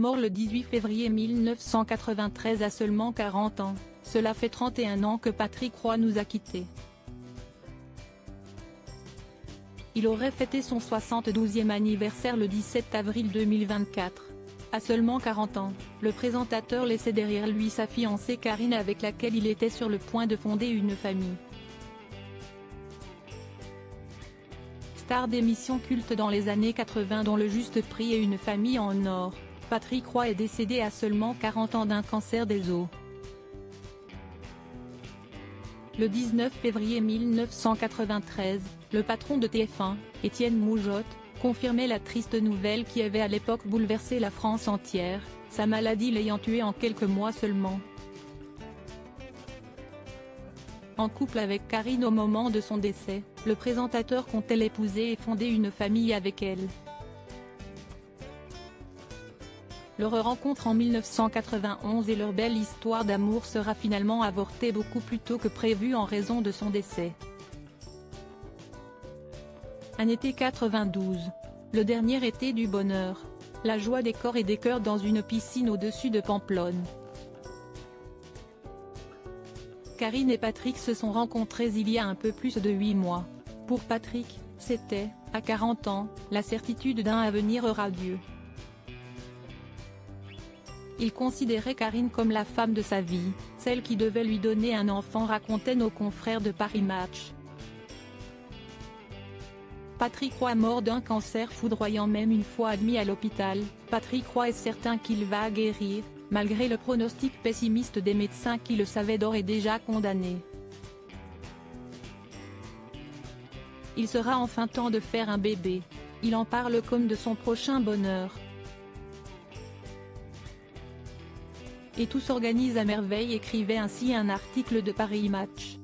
Mort le 18 février 1993 à seulement 40 ans, cela fait 31 ans que Patrick Roy nous a quittés. Il aurait fêté son 72e anniversaire le 17 avril 2024. À seulement 40 ans, le présentateur laissait derrière lui sa fiancée Karine avec laquelle il était sur le point de fonder une famille. Star d'émissions cultes dans les années 80 dont Le Juste Prix et Une famille en or, Patrick Roy est décédé à seulement 40 ans d'un cancer des os. Le 19 février 1993, le patron de TF1, Étienne Moujotte, confirmait la triste nouvelle qui avait à l'époque bouleversé la France entière, sa maladie l'ayant tué en quelques mois seulement. En couple avec Karine au moment de son décès, le présentateur comptait l'épouser et fonder une famille avec elle. Leur rencontre en 1991 et leur belle histoire d'amour sera finalement avortée beaucoup plus tôt que prévu en raison de son décès. Un été 92. Le dernier été du bonheur. La joie des corps et des cœurs dans une piscine au-dessus de Pamplonne. Karine et Patrick se sont rencontrés il y a un peu plus de 8 mois. Pour Patrick, c'était, à 40 ans, la certitude d'un avenir radieux. Il considérait Karine comme la femme de sa vie, celle qui devait lui donner un enfant, racontaient nos confrères de Paris Match. Patrick Roy mort d'un cancer foudroyant. Même une fois admis à l'hôpital, Patrick Roy est certain qu'il va guérir, malgré le pronostic pessimiste des médecins qui le savaient d'ores et déjà condamné. Il sera enfin temps de faire un bébé. Il en parle comme de son prochain bonheur. Et tout s'organise à merveille, écrivait ainsi un article de Paris Match.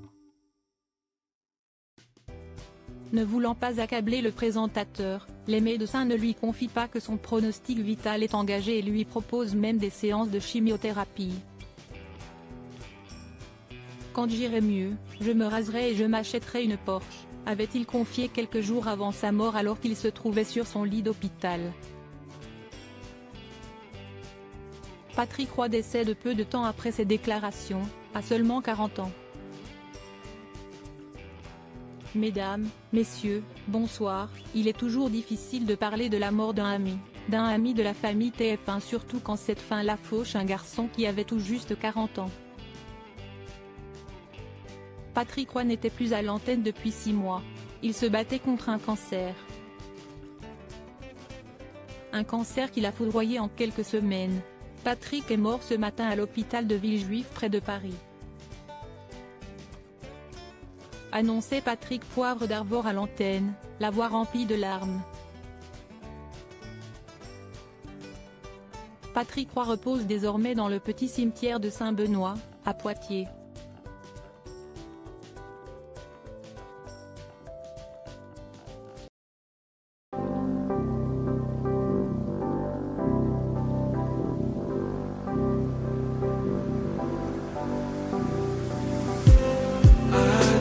Ne voulant pas accabler le présentateur, les médecins ne lui confient pas que son pronostic vital est engagé et lui proposent même des séances de chimiothérapie. Quand j'irai mieux, je me raserai et je m'achèterai une Porsche, avait-il confié quelques jours avant sa mort alors qu'il se trouvait sur son lit d'hôpital. Patrick Roy décède peu de temps après ses déclarations, à seulement 40 ans. Mesdames, messieurs, bonsoir. Il est toujours difficile de parler de la mort d'un ami de la famille TF1, surtout quand cette fin-là fauche un garçon qui avait tout juste 40 ans. Patrick Roy n'était plus à l'antenne depuis 6 mois. Il se battait contre un cancer. Un cancer qui l'a foudroyé en quelques semaines. Patrick est mort ce matin à l'hôpital de Villejuif près de Paris. Annonçait Patrick Poivre d'Arvor à l'antenne, la voix remplie de larmes. Patrick Roy repose désormais dans le petit cimetière de Saint-Benoît, à Poitiers.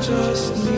Just need